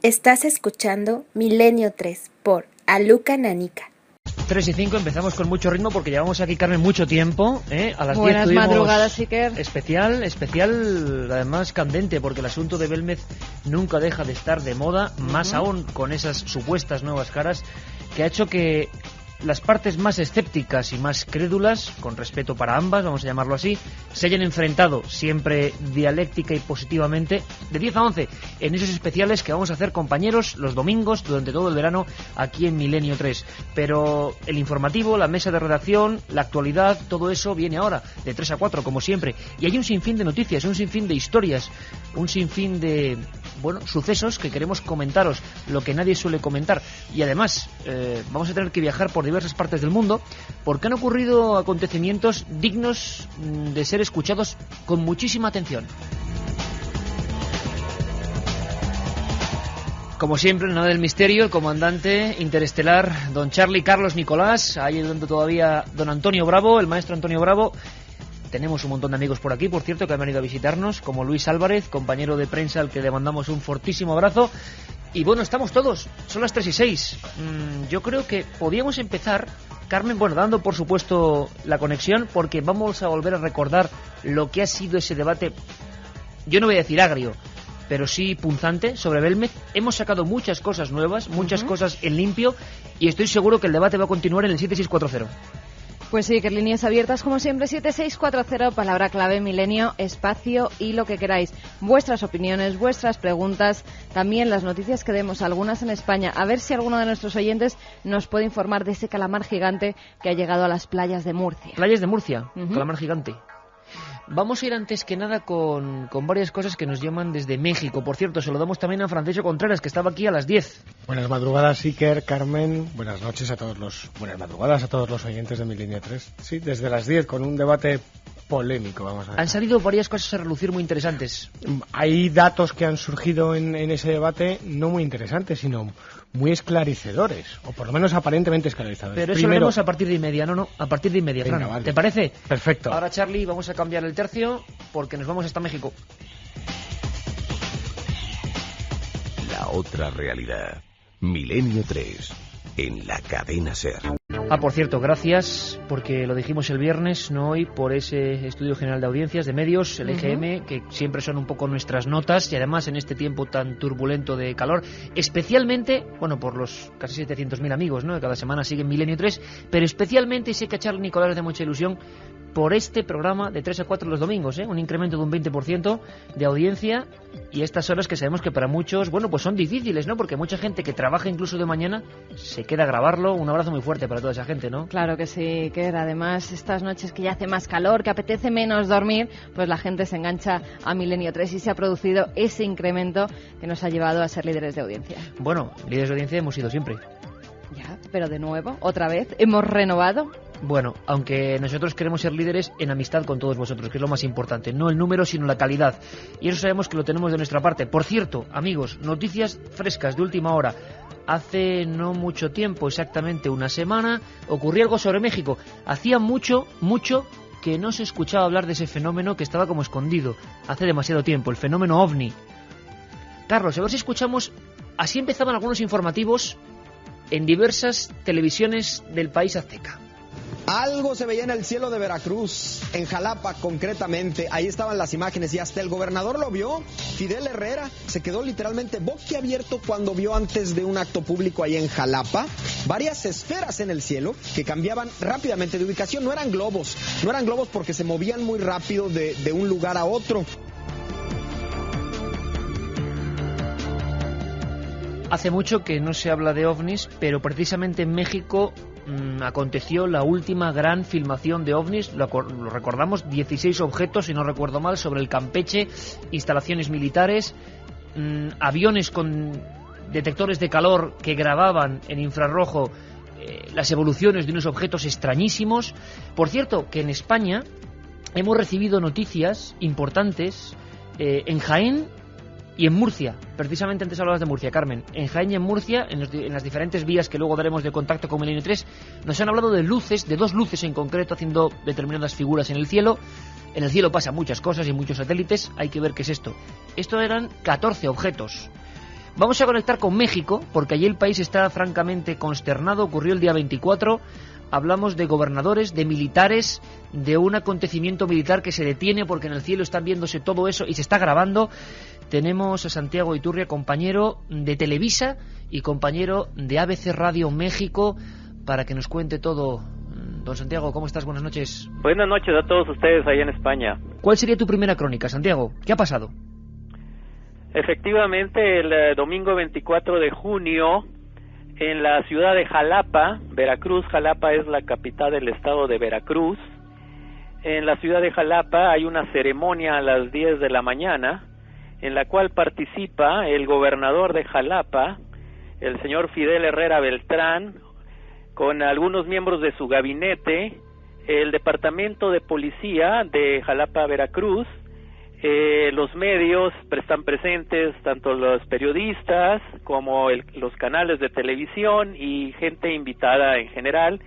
Estás escuchando Milenio 3 por Aluca Nanica. 3:05, empezamos con mucho ritmo porque llevamos aquí, Carmen, mucho tiempo. A las 10 Buenas tuvimos madrugadas, Iker. Especial, además candente, porque el asunto de Belmez nunca deja de estar de moda, más aún con esas supuestas nuevas caras, que ha hecho que las partes más escépticas y más crédulas, con respeto para ambas, vamos a llamarlo así, se hayan enfrentado siempre dialéctica y positivamente de 10 a 11 en esos especiales que vamos a hacer, compañeros, los domingos durante todo el verano aquí en Milenio 3. Pero el informativo, la mesa de redacción, la actualidad, todo eso viene ahora de 3 a 4 como siempre, y hay un sinfín de noticias, un sinfín de historias, un sinfín de sucesos que queremos comentaros, lo que nadie suele comentar. Y además vamos a tener que viajar por diversas partes del mundo porque han ocurrido acontecimientos dignos de ser escuchados con muchísima atención. Como siempre, en nada del misterio, el comandante interestelar, don Charlie Carlos Nicolás, ahí donde todavía don Antonio Bravo, el maestro Antonio Bravo. Tenemos un montón de amigos por aquí, por cierto, que han venido a visitarnos, como Luis Álvarez, compañero de prensa al que le mandamos un fortísimo abrazo. Y bueno, estamos todos, son las 3:06. Yo creo que podíamos empezar, Carmen, dando por supuesto la conexión, porque vamos a volver a recordar lo que ha sido ese debate, yo no voy a decir agrio, pero sí punzante, sobre Belmez. Hemos sacado muchas cosas nuevas, muchas cosas en limpio, y estoy seguro que el debate va a continuar en el 7640. Pues sí, que líneas abiertas como siempre, 7640, palabra clave, Milenio, espacio y lo que queráis. Vuestras opiniones, vuestras preguntas, también las noticias que demos, algunas en España. A ver si alguno de nuestros oyentes nos puede informar de ese calamar gigante que ha llegado a las playas de Murcia. Playas de Murcia, calamar gigante. Vamos a ir antes que nada con varias cosas que nos llaman desde México. Por cierto, se lo damos también a Francisco Contreras, que estaba aquí a las 10. Buenas madrugadas, Iker, Carmen. Buenas noches a todos buenas madrugadas a todos los oyentes de Milenio 3. Sí, desde las 10, con un debate polémico, vamos a ver. Han salido varias cosas a relucir muy interesantes. Hay datos que han surgido en ese debate no muy interesantes, sino muy esclarecedores, o por lo menos aparentemente esclarecedores. Pero eso lo haremos a partir de y media, a partir de y media, Fran. Vale. ¿Te parece? Perfecto. Ahora, Charlie, vamos a cambiar el tercio porque nos vamos hasta México. La otra realidad. Milenio 3, en la cadena SER. Por cierto, gracias, porque lo dijimos el viernes, no hoy, por ese Estudio General de Audiencias de Medios, el EGM, que siempre son un poco nuestras notas, y además en este tiempo tan turbulento de calor, especialmente, por los casi 700.000 amigos, ¿no?, que cada semana siguen Milenio 3, pero especialmente, y sé que a Charlie Nicolás de mucha ilusión, por este programa de 3 a 4 los domingos, un incremento de un 20% de audiencia, y estas horas que sabemos que para muchos, pues son difíciles, ¿no?, porque mucha gente que trabaja incluso de mañana se queda a grabarlo. Un abrazo muy fuerte para toda esa gente, ¿no? Claro que sí, que además estas noches que ya hace más calor, que apetece menos dormir, pues la gente se engancha a Milenio 3 y se ha producido ese incremento que nos ha llevado a ser líderes de audiencia. Líderes de audiencia hemos sido siempre. Ya, pero de nuevo, otra vez, hemos renovado. Aunque nosotros queremos ser líderes en amistad con todos vosotros, que es lo más importante, no el número sino la calidad, y eso sabemos que lo tenemos de nuestra parte. Por cierto, amigos, noticias frescas de última hora. Hace no mucho tiempo, exactamente una semana, ocurrió algo sobre México. Hacía mucho que no se escuchaba hablar de ese fenómeno que estaba como escondido hace demasiado tiempo, el fenómeno OVNI. Carlos, a ver si escuchamos. Así empezaban algunos informativos en diversas televisiones del país azteca. Algo se veía en el cielo de Veracruz, en Jalapa concretamente. Ahí estaban las imágenes y hasta el gobernador lo vio. Fidel Herrera se quedó literalmente boquiabierto cuando vio antes de un acto público ahí en Jalapa varias esferas en el cielo que cambiaban rápidamente de ubicación. No eran globos porque se movían muy rápido de un lugar a otro. Hace mucho que no se habla de ovnis, pero precisamente en México aconteció la última gran filmación de ovnis. Lo recordamos, 16 objetos, si no recuerdo mal, sobre el Campeche, instalaciones militares, aviones con detectores de calor que grababan en infrarrojo las evoluciones de unos objetos extrañísimos. Por cierto, que en España hemos recibido noticias importantes en Jaén y en Murcia. Precisamente antes hablabas de Murcia, Carmen. En Jaén y en Murcia, en las diferentes vías que luego daremos de contacto con Milenio 3, nos han hablado de luces, de dos luces en concreto, haciendo determinadas figuras en el cielo. En el cielo pasan muchas cosas y muchos satélites. Hay que ver qué es esto. Esto eran 14 objetos. Vamos a conectar con México, porque allí el país está francamente consternado. Ocurrió el día 24. Hablamos de gobernadores, de militares, de un acontecimiento militar que se detiene porque en el cielo están viéndose todo eso y se está grabando. Tenemos a Santiago Iturria, compañero de Televisa y compañero de ABC Radio México, para que nos cuente todo. Don Santiago, ¿cómo estás? Buenas noches. Buenas noches a todos ustedes allá en España. ¿Cuál sería tu primera crónica, Santiago? ¿Qué ha pasado? Efectivamente, el domingo 24 de junio, en la ciudad de Jalapa, Veracruz. Jalapa es la capital del estado de Veracruz. En la ciudad de Jalapa hay una ceremonia a las 10 de la mañana, en la cual participa el gobernador de Jalapa, el señor Fidel Herrera Beltrán, con algunos miembros de su gabinete, el departamento de policía de Jalapa, Veracruz, los medios están presentes, tanto los periodistas como los canales de televisión y gente invitada en general,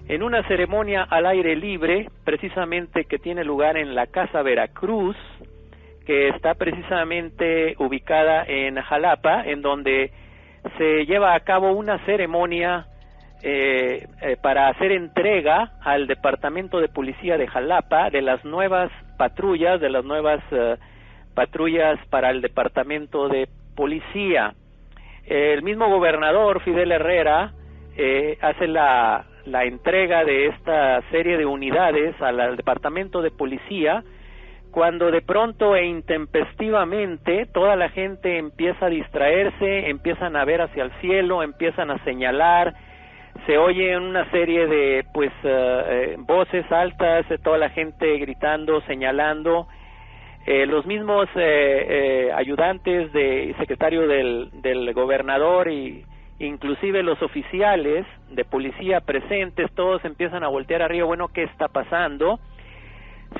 en una ceremonia al aire libre, precisamente que tiene lugar en la Casa Veracruz, que está precisamente ubicada en Jalapa, en donde se lleva a cabo una ceremonia para hacer entrega al Departamento de Policía de Jalapa de las nuevas patrullas, patrullas para el Departamento de Policía. El mismo gobernador, Fidel Herrera, hace la entrega de esta serie de unidades al Departamento de Policía, cuando de pronto e intempestivamente toda la gente empieza a distraerse, empiezan a ver hacia el cielo, empiezan a señalar, se oye una serie de voces altas, toda la gente gritando, señalando, los mismos ayudantes y secretario del gobernador y inclusive los oficiales de policía presentes, todos empiezan a voltear arriba. Bueno, ¿qué está pasando?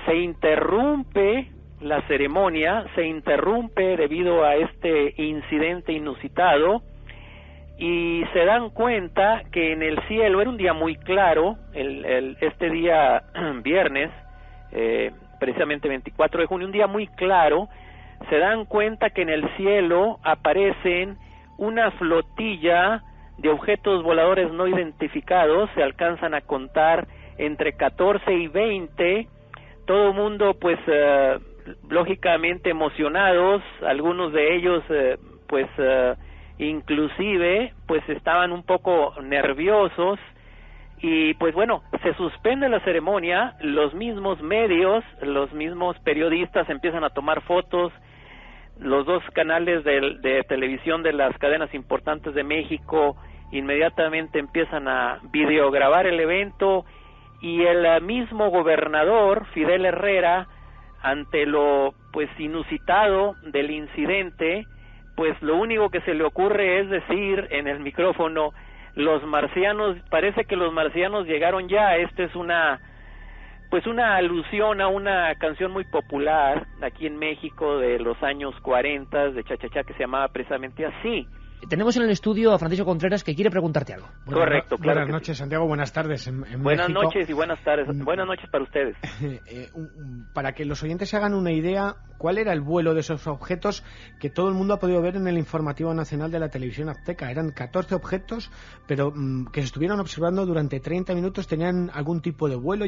Se interrumpe la ceremonia, se interrumpe debido a este incidente inusitado, y se dan cuenta que en el cielo, era un día muy claro, este día viernes, precisamente 24 de junio, un día muy claro, se dan cuenta que en el cielo aparecen una flotilla de objetos voladores no identificados, se alcanzan a contar entre 14 y 20, todo el mundo lógicamente emocionados, algunos de ellos inclusive estaban un poco nerviosos, y se suspende la ceremonia, los mismos medios, los mismos periodistas empiezan a tomar fotos, los dos canales de televisión de las cadenas importantes de México inmediatamente empiezan a videograbar el evento, y el mismo gobernador, Fidel Herrera, ante lo inusitado del incidente, lo único que se le ocurre es decir en el micrófono: los marcianos, parece que los marcianos llegaron ya. Esta es una alusión a una canción muy popular aquí en México de los años 40 de cha-cha-cha, que se llamaba precisamente así. Tenemos en el estudio a Francisco Contreras, que quiere preguntarte algo. Correcto, claro. Buenas noches, Santiago, buenas tardes. En buenas México, noches y buenas tardes. Buenas noches para ustedes. Para que los oyentes se hagan una idea, ¿cuál era el vuelo de esos objetos que todo el mundo ha podido ver en el informativo nacional de la televisión azteca? Eran 14 objetos, pero que se estuvieron observando durante 30 minutos. ¿Tenían algún tipo de vuelo?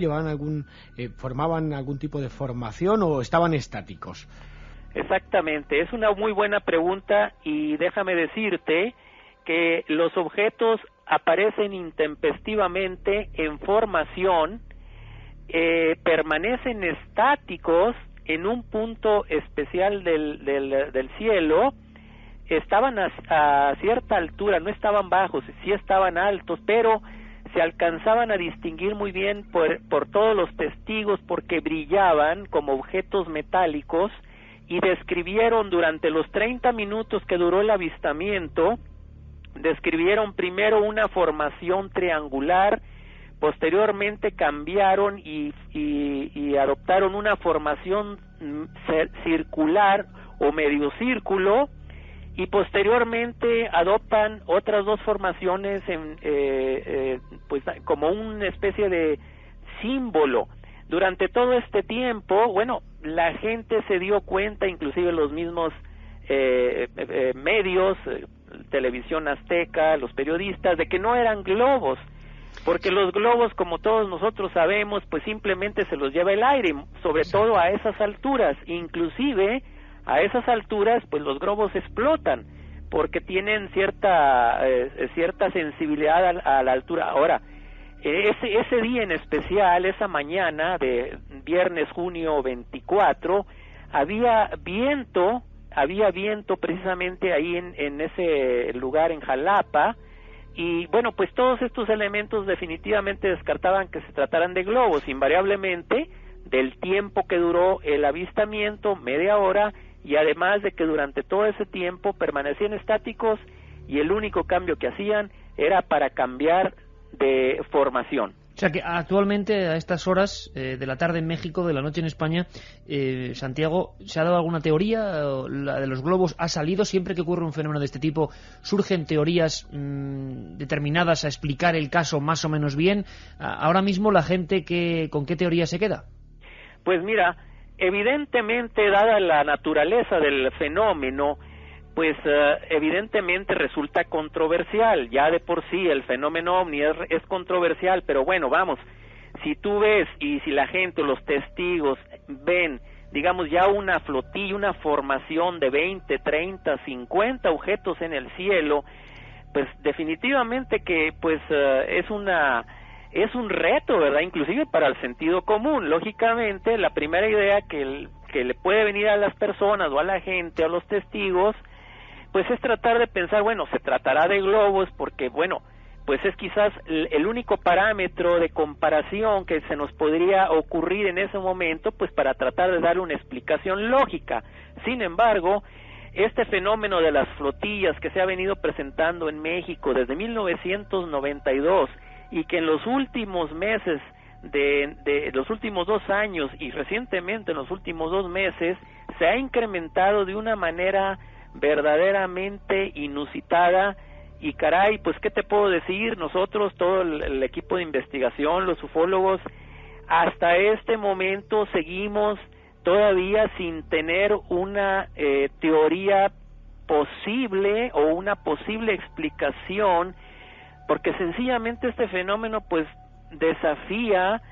¿Formaban algún tipo de formación o estaban estáticos? Exactamente, es una muy buena pregunta, y déjame decirte que los objetos aparecen intempestivamente en formación, permanecen estáticos en un punto especial del cielo, estaban a cierta altura, no estaban bajos, sí estaban altos, pero se alcanzaban a distinguir muy bien por todos los testigos, porque brillaban como objetos metálicos, y describieron durante los 30 minutos que duró el avistamiento, describieron primero una formación triangular, posteriormente cambiaron y adoptaron una formación circular o medio círculo, y posteriormente adoptan otras dos formaciones como una especie de símbolo. Durante todo este tiempo, la gente se dio cuenta, inclusive los mismos medios, Televisión Azteca, los periodistas, de que no eran globos, porque los globos, como todos nosotros sabemos, pues simplemente se los lleva el aire, sobre todo a esas alturas. Inclusive a esas alturas pues los globos explotan porque tienen cierta sensibilidad a la altura. Ahora, ese día en especial, esa mañana de viernes junio 24, había viento precisamente ahí en ese lugar en Jalapa, y bueno, pues todos estos elementos definitivamente descartaban que se trataran de globos. Invariablemente, del tiempo que duró el avistamiento, media hora, y además de que durante todo ese tiempo permanecían estáticos y el único cambio que hacían era para cambiar de formación. O sea que actualmente, a estas horas de la tarde en México, de la noche en España, Santiago, ¿se ha dado alguna teoría? ¿La de los globos ha salido? Siempre que ocurre un fenómeno de este tipo, ¿surgen teorías determinadas a explicar el caso más o menos bien? Ahora mismo, ¿la gente con qué teoría se queda? Pues mira, evidentemente, dada la naturaleza del fenómeno, pues evidentemente resulta controversial. Ya de por sí el fenómeno OVNI es controversial, pero bueno, vamos, si tú ves y si la gente, los testigos ven, digamos, ya una flotilla, una formación de 20, 30, 50 objetos en el cielo, pues definitivamente que pues es un reto, ¿verdad? Inclusive para el sentido común. Lógicamente, la primera idea que le puede venir a las personas o a la gente, a los testigos, pues es tratar de pensar, bueno, se tratará de globos porque, bueno, pues es quizás el único parámetro de comparación que se nos podría ocurrir en ese momento, pues para tratar de dar una explicación lógica. Sin embargo, este fenómeno de las flotillas que se ha venido presentando en México desde 1992 y que en los últimos meses de los últimos 2 años y recientemente en los últimos 2 meses se ha incrementado de una manera verdaderamente inusitada. Y caray, pues qué te puedo decir, nosotros, todo el equipo de investigación, los ufólogos, hasta este momento seguimos todavía sin tener una teoría posible o una posible explicación, porque sencillamente este fenómeno pues desafía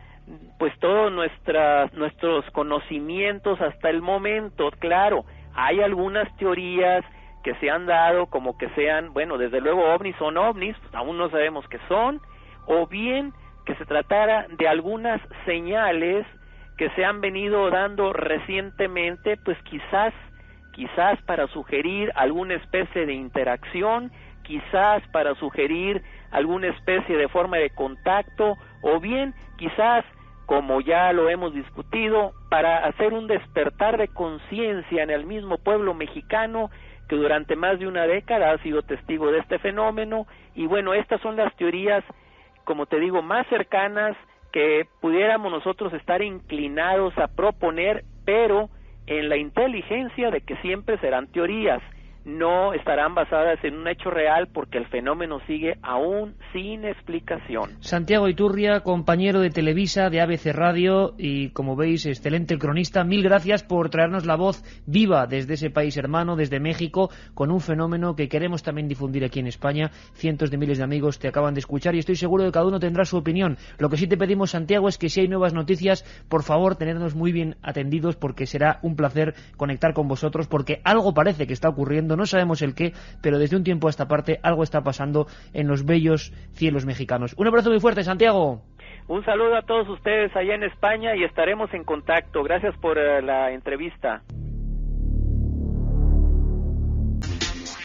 pues todos nuestros conocimientos hasta el momento. Claro, hay algunas teorías que se han dado como que sean, bueno, desde luego ovnis son ovnis, pues aún no sabemos qué son, o bien que se tratara de algunas señales que se han venido dando recientemente, pues quizás para sugerir alguna especie de interacción, quizás para sugerir alguna especie de forma de contacto, o bien quizás, como ya lo hemos discutido, para hacer un despertar de conciencia en el mismo pueblo mexicano que durante más de una década ha sido testigo de este fenómeno. Y bueno, estas son las teorías, como te digo, más cercanas que pudiéramos nosotros estar inclinados a proponer, pero en la inteligencia de que siempre serán teorías, no estarán basadas en un hecho real, porque el fenómeno sigue aún sin explicación. Santiago Iturria, compañero de Televisa, de ABC Radio, y como veis, excelente cronista. Mil gracias por traernos la voz viva desde ese país hermano, desde México, con un fenómeno que queremos también difundir aquí en España. Cientos de miles de amigos te acaban de escuchar y estoy seguro de que cada uno tendrá su opinión. Lo que sí te pedimos, Santiago, es que si hay nuevas noticias, por favor, tenernos muy bien atendidos, porque será un placer conectar con vosotros, porque algo parece que está ocurriendo. No sabemos el qué, pero desde un tiempo a esta parte algo está pasando en los bellos cielos mexicanos. Un abrazo muy fuerte, Santiago. Un saludo a todos ustedes allá en España y estaremos en contacto. Gracias por la entrevista.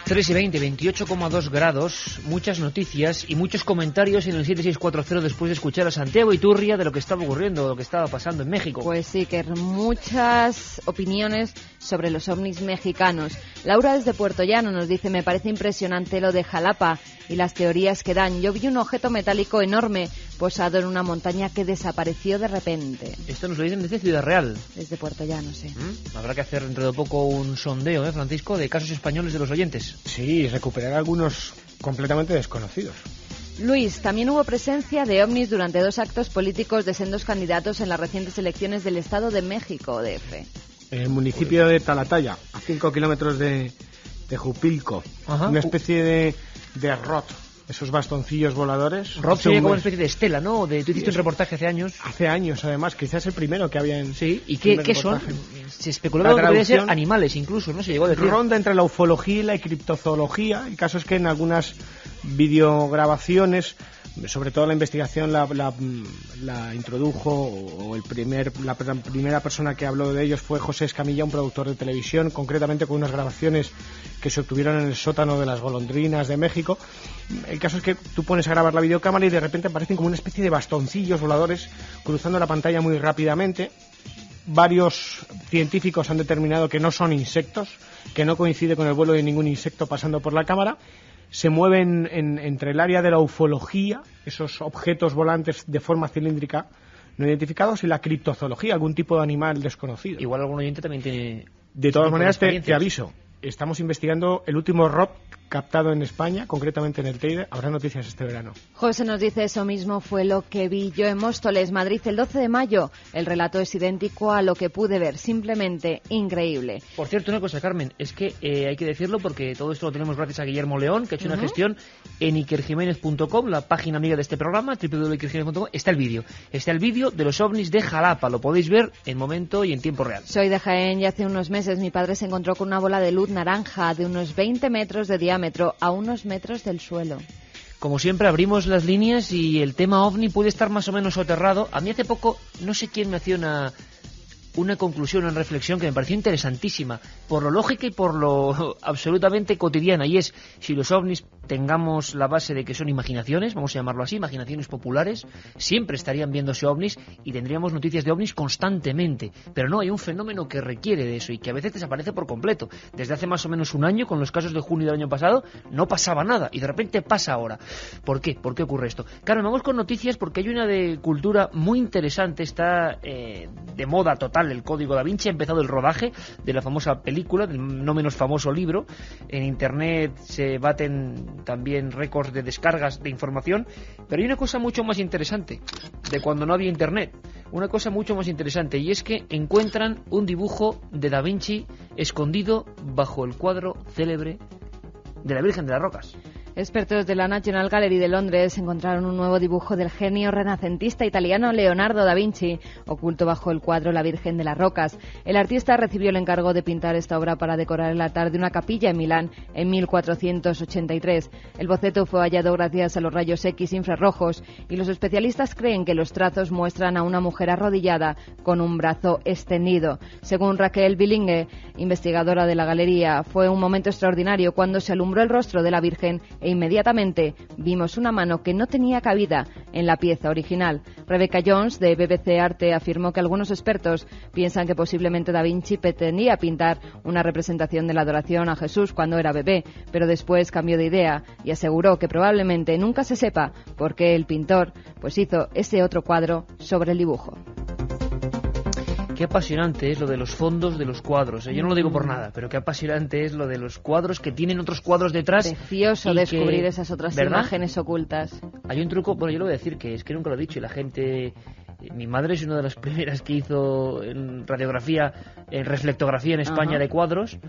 3:20, 28,2 grados, muchas noticias y muchos comentarios en el 7640 después de escuchar a Santiago Iturria de lo que estaba ocurriendo, de lo que estaba pasando en México. Pues sí, que muchas opiniones sobre los ovnis mexicanos. Laura desde Puerto Llano nos dice: me parece impresionante lo de Jalapa y las teorías que dan. Yo vi un objeto metálico enorme posado en una montaña que desapareció de repente. Esto nos lo dicen desde Ciudad Real. Desde Puerto Llano, sí. Habrá que hacer dentro de poco un sondeo, Francisco, de casos españoles de los oyentes. Sí, recuperar algunos completamente desconocidos. Luis, también hubo presencia de ovnis durante 2 actos políticos de sendos candidatos en las recientes elecciones del Estado de México, DF. en el municipio de Talataya, a 5 kilómetros de Jupilco. Ajá. Una especie de ROT, esos bastoncillos voladores. Rob sería como una especie de estela, ¿no? Tú hiciste un reportaje hace años. Hace años, además, quizás el primero que había en... Sí, ¿y qué son? Se especulaba que podrían ser animales incluso, ¿no? Se llegó a decir. Ronda entre la ufología y la criptozoología. El caso es que en algunas videograbaciones, sobre todo la investigación la introdujo, o la primera persona que habló de ellos fue José Escamilla, un productor de televisión, concretamente con unas grabaciones que se obtuvieron en el sótano de las golondrinas de México. El caso es que tú pones a grabar la videocámara y de repente aparecen como una especie de bastoncillos voladores cruzando la pantalla muy rápidamente. Varios científicos han determinado que no son insectos, que no coincide con el vuelo de ningún insecto pasando por la cámara. Se mueven entre el área de la ufología, esos objetos volantes de forma cilíndrica no identificados, y la criptozoología, algún tipo de animal desconocido. Igual algún oyente también tiene... De todas maneras, te aviso, estamos investigando el último ROP captado en España, concretamente en el Teide. Habrá noticias este verano. José nos dice: eso mismo fue lo que vi yo en Móstoles, Madrid, el 12 de mayo. El relato es idéntico a lo que pude ver, simplemente increíble. Por cierto, una cosa, Carmen, es que hay que decirlo porque todo esto lo tenemos gracias a Guillermo León, que ha hecho una gestión en ikerjiménez.com, la página amiga de este programa, www.ikerjiménez.com. Está el vídeo de los ovnis de Jalapa, lo podéis ver en momento y en tiempo real. Soy de Jaén y hace unos meses mi padre se encontró con una bola de luz naranja de unos 20 metros de diámetro a unos metros del suelo. Como siempre, abrimos las líneas y el tema ovni puede estar más o menos soterrado. A mí hace poco, no sé quién me hacía una conclusión, una reflexión que me pareció interesantísima, por lo lógica y por lo absolutamente cotidiana, y es: si los ovnis tengamos la base de que son imaginaciones, vamos a llamarlo así, imaginaciones populares, siempre estarían viéndose ovnis y tendríamos noticias de ovnis constantemente. Pero no, hay un fenómeno que requiere de eso y que a veces desaparece por completo. Desde hace más o menos un año, con los casos de junio del año pasado, no pasaba nada y de repente pasa ahora. ¿Por qué? ¿Por qué ocurre esto? Claro, vamos con noticias porque hay una de cultura muy interesante, está de moda total el Código Da Vinci. Ha empezado el rodaje de la famosa película, del no menos famoso libro. En internet se baten también récords de descargas de información, pero hay una cosa mucho más interesante de cuando no había internet, una cosa mucho más interesante, y es que encuentran un dibujo de Da Vinci escondido bajo el cuadro célebre de la Virgen de las Rocas. Expertos de la National Gallery de Londres encontraron un nuevo dibujo del genio renacentista italiano Leonardo da Vinci, oculto bajo el cuadro La Virgen de las Rocas. El artista recibió el encargo de pintar esta obra para decorar el altar de una capilla en Milán en 1483. El boceto fue hallado gracias a los rayos X infrarrojos y los especialistas creen que los trazos muestran a una mujer arrodillada con un brazo extendido. Según Raquel Billinge, investigadora de la galería, fue un momento extraordinario cuando se alumbró el rostro de la Virgen e inmediatamente vimos una mano que no tenía cabida en la pieza original. Rebecca Jones, de BBC Arte, afirmó que algunos expertos piensan que posiblemente Da Vinci pretendía pintar una representación de la adoración a Jesús cuando era bebé, pero después cambió de idea y aseguró que probablemente nunca se sepa por qué el pintor pues hizo ese otro cuadro sobre el dibujo. Qué apasionante es lo de los fondos de los cuadros. Yo no lo digo por nada, pero qué apasionante es lo de los cuadros que tienen otros cuadros detrás. Precioso descubrir esas otras imágenes ocultas. Hay un truco, bueno, yo lo voy a decir, que es que nunca lo he dicho y la gente... Mi madre es una de las primeras que hizo en radiografía, en reflectografía en España de cuadros,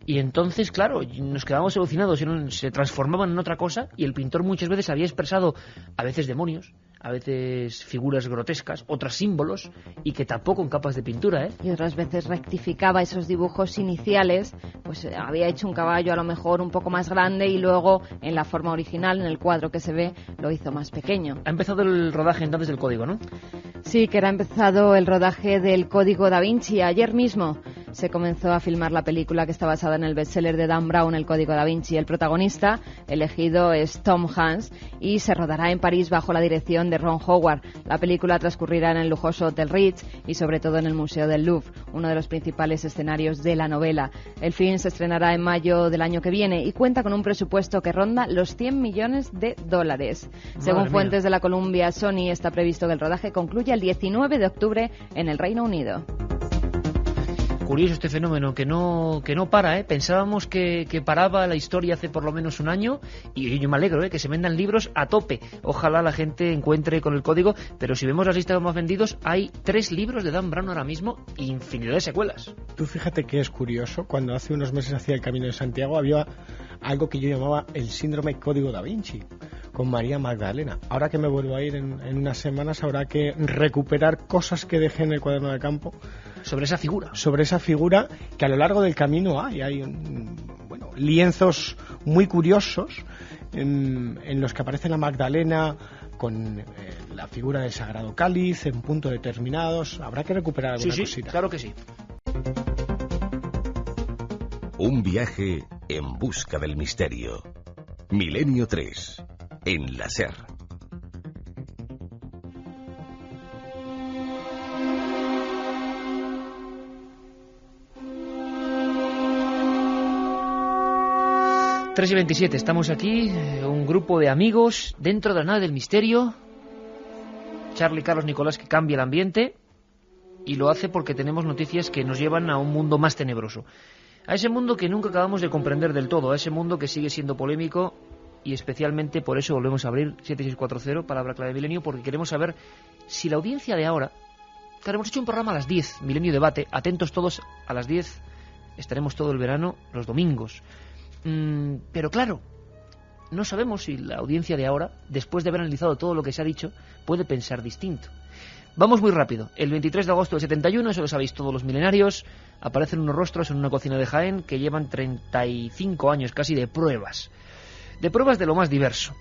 y entonces, claro, nos quedábamos alucinados, se transformaban en otra cosa, y el pintor muchas veces había expresado, a veces demonios, a veces figuras grotescas, otras símbolos, y que tampoco en capas de pintura, ¿eh? Y otras veces rectificaba esos dibujos iniciales, pues había hecho un caballo a lo mejor un poco más grande y luego en la forma original, en el cuadro que se ve, lo hizo más pequeño. Ha empezado el rodaje entonces del código, ¿no? Sí, que era empezado el rodaje del Código Da Vinci. Ayer mismo se comenzó a filmar la película que está basada en el bestseller de Dan Brown, El Código Da Vinci. El protagonista elegido es Tom Hanks y se rodará en París bajo la dirección de Ron Howard. La película transcurrirá en el lujoso Hotel Ritz y sobre todo en el Museo del Louvre, uno de los principales escenarios de la novela. El film se estrenará en mayo del año que viene y cuenta con un presupuesto que ronda los $100 millones. Según fuentes de la Columbia Sony, está previsto que el rodaje concluya el 19 de octubre en el Reino Unido. Curioso este fenómeno que no para, ¿eh? Pensábamos que paraba la historia hace por lo menos un año y yo me alegro, que se vendan libros a tope. Ojalá la gente encuentre con el código, pero si vemos las listas más vendidos, hay 3 libros de Dan Brown ahora mismo e infinidad de secuelas. Tú fíjate que es curioso, cuando hace unos meses hacía el Camino de Santiago había algo que yo llamaba el síndrome Código da Vinci, con María Magdalena. Ahora que me vuelvo a ir en unas semanas, habrá que recuperar cosas que dejé en el cuaderno de campo. Sobre esa figura. Sobre esa figura que a lo largo del camino hay lienzos muy curiosos en los que aparece la Magdalena con la figura del Sagrado Cáliz en puntos determinados. Habrá que recuperar alguna cosita. Claro que sí. Un viaje en busca del misterio. Milenio 3, en la SER. Tres y 27, estamos aquí, un grupo de amigos dentro de la nave del misterio. Charlie, Carlos, Nicolás, que cambia el ambiente y lo hace porque tenemos noticias que nos llevan a un mundo más tenebroso. A ese mundo que nunca acabamos de comprender del todo, a ese mundo que sigue siendo polémico y especialmente por eso volvemos a abrir 7640, palabra clave de Milenio, porque queremos saber si la audiencia de ahora... Claro, hemos hecho un programa a las 10, Milenio Debate, atentos todos a las 10, estaremos todo el verano, los domingos. Pero claro, no sabemos si la audiencia de ahora, después de haber analizado todo lo que se ha dicho, puede pensar distinto. Vamos muy rápido. El 23 de agosto del 71, eso lo sabéis todos los milenarios, aparecen unos rostros en una cocina de Jaén que llevan 35 años casi de pruebas. De pruebas de lo más diverso.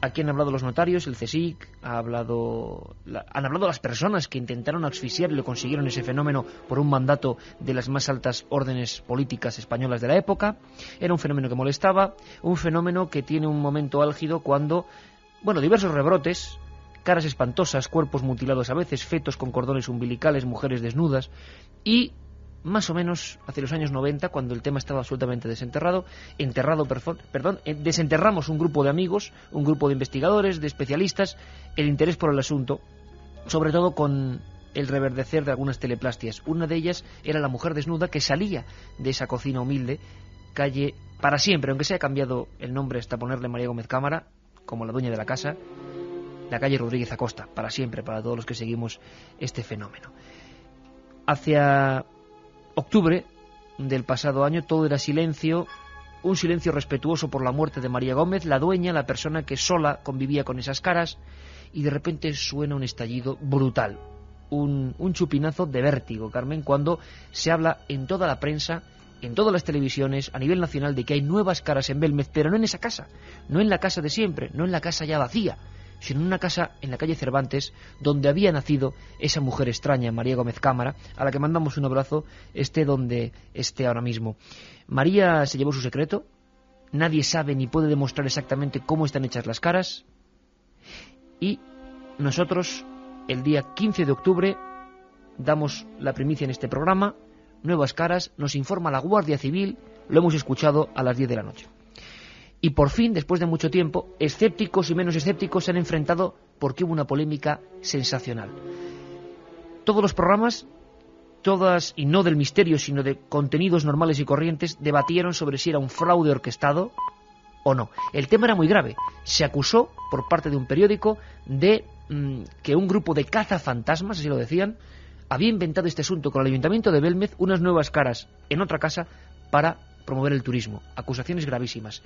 Aquí han hablado los notarios, el CSIC, han hablado las personas que intentaron asfixiar y lo consiguieron, ese fenómeno, por un mandato de las más altas órdenes políticas españolas de la época. Era un fenómeno que molestaba, un fenómeno que tiene un momento álgido cuando, diversos rebrotes, caras espantosas, cuerpos mutilados a veces, fetos con cordones umbilicales, mujeres desnudas y... Más o menos hacia los años 90, cuando el tema estaba absolutamente desenterramos un grupo de amigos, un grupo de investigadores, de especialistas, el interés por el asunto, sobre todo con el reverdecer de algunas teleplastias. Una de ellas era la mujer desnuda que salía de esa cocina humilde, calle para siempre, aunque se ha cambiado el nombre hasta ponerle María Gómez Cámara, como la dueña de la casa, la calle Rodríguez Acosta, para siempre, para todos los que seguimos este fenómeno. Hacia octubre del pasado año todo era silencio, un silencio respetuoso por la muerte de María Gómez, la dueña, la persona que sola convivía con esas caras, y de repente suena un estallido brutal, un chupinazo de vértigo, Carmen, cuando se habla en toda la prensa, en todas las televisiones, a nivel nacional, de que hay nuevas caras en Belmez, pero no en esa casa, no en la casa de siempre, no en la casa ya vacía, sino en una casa en la calle Cervantes, donde había nacido esa mujer extraña, María Gómez Cámara, a la que mandamos un abrazo, esté donde esté ahora mismo. María se llevó su secreto, nadie sabe ni puede demostrar exactamente cómo están hechas las caras, y nosotros, el día 15 de octubre, damos la primicia en este programa, nuevas caras, nos informa la Guardia Civil, lo hemos escuchado a las 10 de la noche. Y por fin, después de mucho tiempo, escépticos y menos escépticos se han enfrentado porque hubo una polémica sensacional. Todos los programas, todas, y no del misterio, sino de contenidos normales y corrientes, debatieron sobre si era un fraude orquestado o no. El tema era muy grave. Se acusó, por parte de un periódico, de que un grupo de cazafantasmas, así lo decían, había inventado este asunto con el Ayuntamiento de Belmez, unas nuevas caras en otra casa para promover el turismo. Acusaciones gravísimas.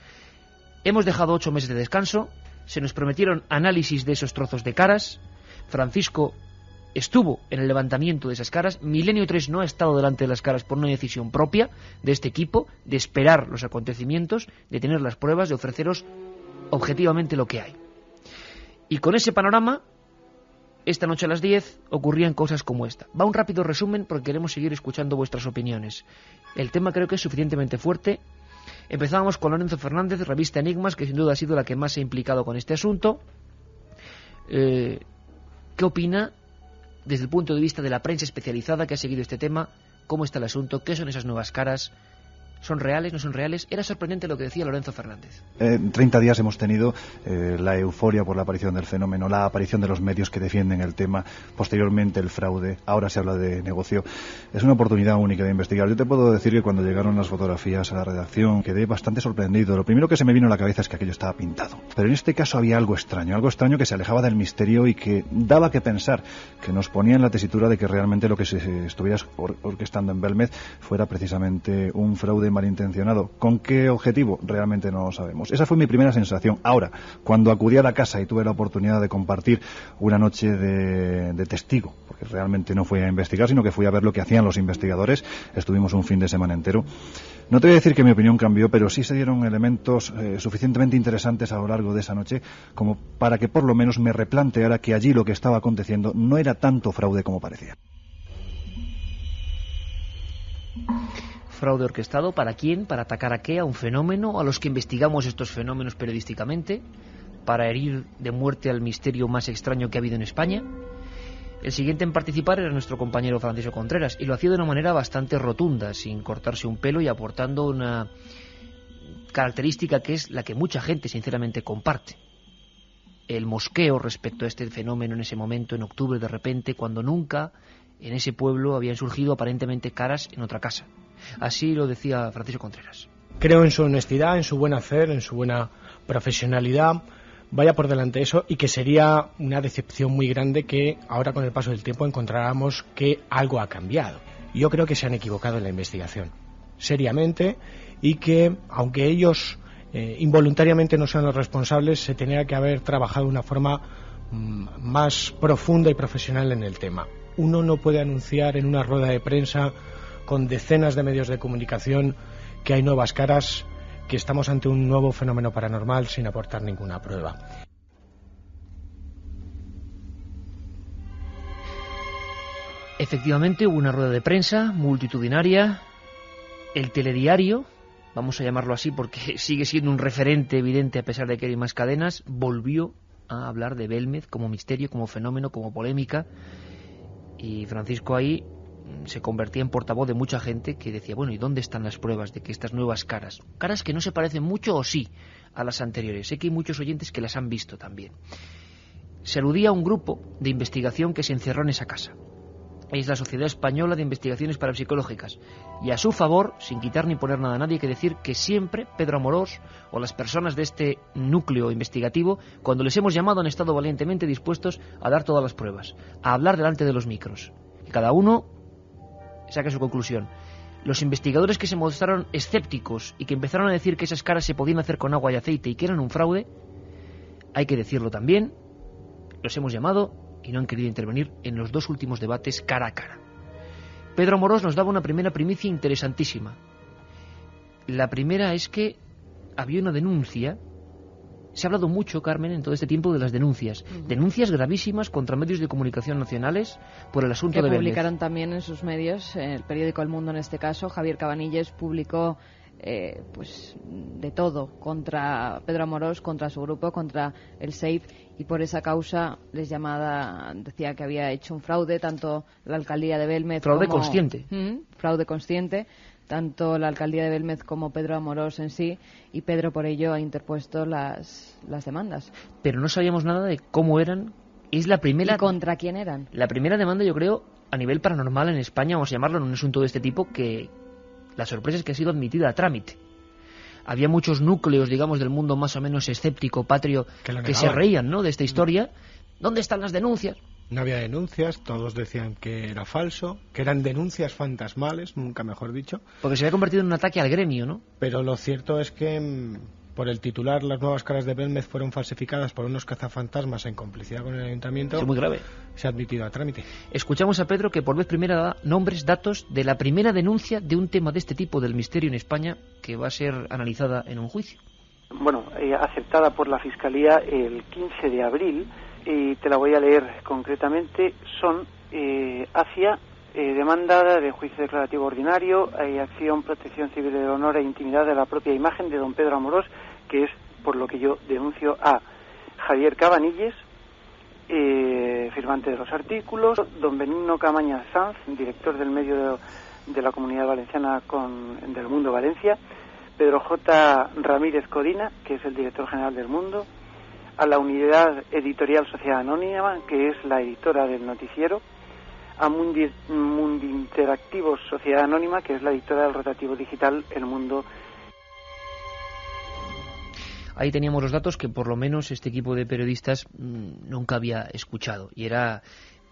Hemos dejado 8 meses de descanso, se nos prometieron análisis de esos trozos de caras, Francisco estuvo en el levantamiento de esas caras, Milenio 3 no ha estado delante de las caras por una decisión propia de este equipo, de esperar los acontecimientos, de tener las pruebas, de ofreceros objetivamente lo que hay. Y con ese panorama, esta noche a las 10 ocurrían cosas como esta. Va un rápido resumen porque queremos seguir escuchando vuestras opiniones. El tema creo que es suficientemente fuerte. Empezábamos con Lorenzo Fernández, revista Enigmas, que sin duda ha sido la que más se ha implicado con este asunto. ¿Qué opina desde el punto de vista de la prensa especializada que ha seguido este tema? ¿Cómo está el asunto? ¿Qué son esas nuevas caras? ¿Son reales? ¿No son reales? Era sorprendente lo que decía Lorenzo Fernández. 30 días hemos tenido la euforia por la aparición del fenómeno, la aparición de los medios que defienden el tema, posteriormente el fraude, ahora se habla de negocio. Es una oportunidad única de investigar. Yo te puedo decir que cuando llegaron las fotografías a la redacción quedé bastante sorprendido. Lo primero que se me vino a la cabeza es que aquello estaba pintado. Pero en este caso había algo extraño que se alejaba del misterio y que daba que pensar, que nos ponía en la tesitura de que realmente lo que se estuviera orquestando en Belmez fuera precisamente un fraude malintencionado. ¿Con qué objetivo? Realmente no lo sabemos. Esa fue mi primera sensación. Ahora, cuando acudí a la casa y tuve la oportunidad de compartir una noche de testigo, porque realmente no fui a investigar, sino que fui a ver lo que hacían los investigadores, estuvimos un fin de semana entero. No te voy a decir que mi opinión cambió, pero sí se dieron elementos suficientemente interesantes a lo largo de esa noche como para que por lo menos me replanteara que allí lo que estaba aconteciendo no era tanto fraude como parecía. ¿Fraude orquestado para quién? ¿Para atacar a qué? ¿A un fenómeno? ¿A los que investigamos estos fenómenos periodísticamente? ¿Para herir de muerte al misterio más extraño que ha habido en España? El siguiente en participar era nuestro compañero Francisco Contreras, y lo hacía de una manera bastante rotunda, sin cortarse un pelo y aportando una característica que es la que mucha gente sinceramente comparte. El mosqueo respecto a este fenómeno en ese momento, en octubre de repente, cuando nunca en ese pueblo habían surgido aparentemente caras en otra casa. Así lo decía Francisco Contreras. Creo en su honestidad, en su buen hacer, en su buena profesionalidad. Vaya por delante eso, y que sería una decepción muy grande que ahora con el paso del tiempo encontráramos que algo ha cambiado. Yo creo que se han equivocado en la investigación, seriamente, y que aunque ellos involuntariamente no sean los responsables, se tenía que haber trabajado de una forma más profunda y profesional en el tema. Uno no puede anunciar en una rueda de prensa con decenas de medios de comunicación que hay nuevas caras, que estamos ante un nuevo fenómeno paranormal sin aportar ninguna prueba. Efectivamente hubo una rueda de prensa multitudinaria. El telediario, vamos a llamarlo así porque sigue siendo un referente evidente a pesar de que hay más cadenas, volvió a hablar de Belmez como misterio, como fenómeno, como polémica, y Francisco ahí se convertía en portavoz de mucha gente que decía, bueno, ¿y dónde están las pruebas de que estas nuevas caras que no se parecen mucho o sí a las anteriores? Sé que hay muchos oyentes que las han visto también. Se aludía a un grupo de investigación que se encerró en esa casa. Es la Sociedad Española de Investigaciones Parapsicológicas, y a su favor, sin quitar ni poner nada a nadie, hay que decir que siempre Pedro Amorós o las personas de este núcleo investigativo, cuando les hemos llamado, han estado valientemente dispuestos a dar todas las pruebas, a hablar delante de los micros, y cada uno saca su conclusión. Los investigadores que se mostraron escépticos y que empezaron a decir que esas caras se podían hacer con agua y aceite y que eran un fraude, hay que decirlo también, los hemos llamado y no han querido intervenir en los dos últimos debates cara a cara. Pedro Amorós nos daba una primera primicia interesantísima. La primera es que había una denuncia. Se ha hablado mucho, Carmen, en todo este tiempo de las denuncias. Denuncias gravísimas contra medios de comunicación nacionales por el asunto de Belmez. Que publicaron también en sus medios, el periódico El Mundo en este caso. Javier Cabanilles publicó pues de todo contra Pedro Amorós, contra su grupo, contra el SEIF, y por esa causa decía que había hecho un fraude, tanto la alcaldía de Belmez fraude consciente. Fraude consciente, tanto la alcaldía de Belmez como Pedro Amorós en sí, y Pedro por ello ha interpuesto las demandas. Pero no sabíamos nada de cómo eran. Es la primera. ¿Y contra quién eran? La primera demanda, yo creo, a nivel paranormal en España, vamos a llamarlo, en un asunto de este tipo, que la sorpresa es que ha sido admitida a trámite. Había muchos núcleos, digamos, del mundo más o menos escéptico, patrio, que se reían, ¿no?, de esta historia. ¿Dónde están las denuncias? No había denuncias, todos decían que era falso, que eran denuncias fantasmales, nunca mejor dicho. Porque se había convertido en un ataque al gremio, ¿no? Pero lo cierto es que por el titular, las nuevas caras de Belmez fueron falsificadas por unos cazafantasmas en complicidad con el ayuntamiento. Es muy grave. Se ha admitido a trámite. Escuchamos a Pedro, que por vez primera da nombres, datos de la primera denuncia de un tema de este tipo del misterio en España, que va a ser analizada en un juicio. Bueno, aceptada por la Fiscalía el 15 de abril, y te la voy a leer concretamente. Son hacia demanda de juicio declarativo ordinario, acción, protección civil del honor e intimidad de la propia imagen de don Pedro Amorós, que es por lo que yo denuncio a Javier Cabanilles, firmante de los artículos, don Benigno Camaña Sanz, director del medio de la Comunidad Valenciana del Mundo Valencia, Pedro J. Ramírez Codina, que es el director general del Mundo, a la Unidad Editorial Sociedad Anónima, que es la editora del noticiero, a Mundi Interactivos Sociedad Anónima, que es la editora del rotativo digital El Mundo. Ahí teníamos los datos que por lo menos este equipo de periodistas nunca había escuchado, y era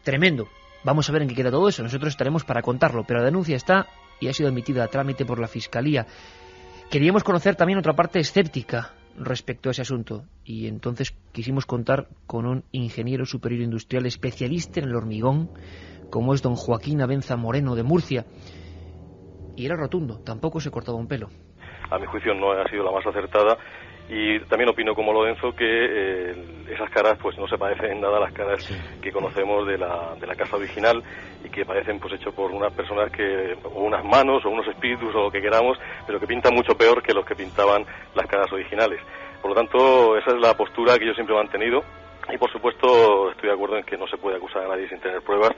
tremendo. Vamos a ver en qué queda todo eso, nosotros estaremos para contarlo, pero la denuncia está y ha sido admitida a trámite por la Fiscalía. Queríamos conocer también otra parte escéptica respecto a ese asunto, y entonces quisimos contar con un ingeniero superior industrial especialista en el hormigón, como es don Joaquín Abenza Moreno de Murcia, y era rotundo, tampoco se cortaba un pelo. A mi juicio no ha sido la más acertada, y también opino como Lorenzo que esas caras pues no se parecen en nada a las caras que conocemos de la casa original, y que parecen pues hechos por unas personas o unas manos o unos espíritus o lo que queramos, pero que pintan mucho peor que los que pintaban las caras originales. Por lo tanto, esa es la postura que yo siempre he mantenido, y por supuesto estoy de acuerdo en que no se puede acusar a nadie sin tener pruebas,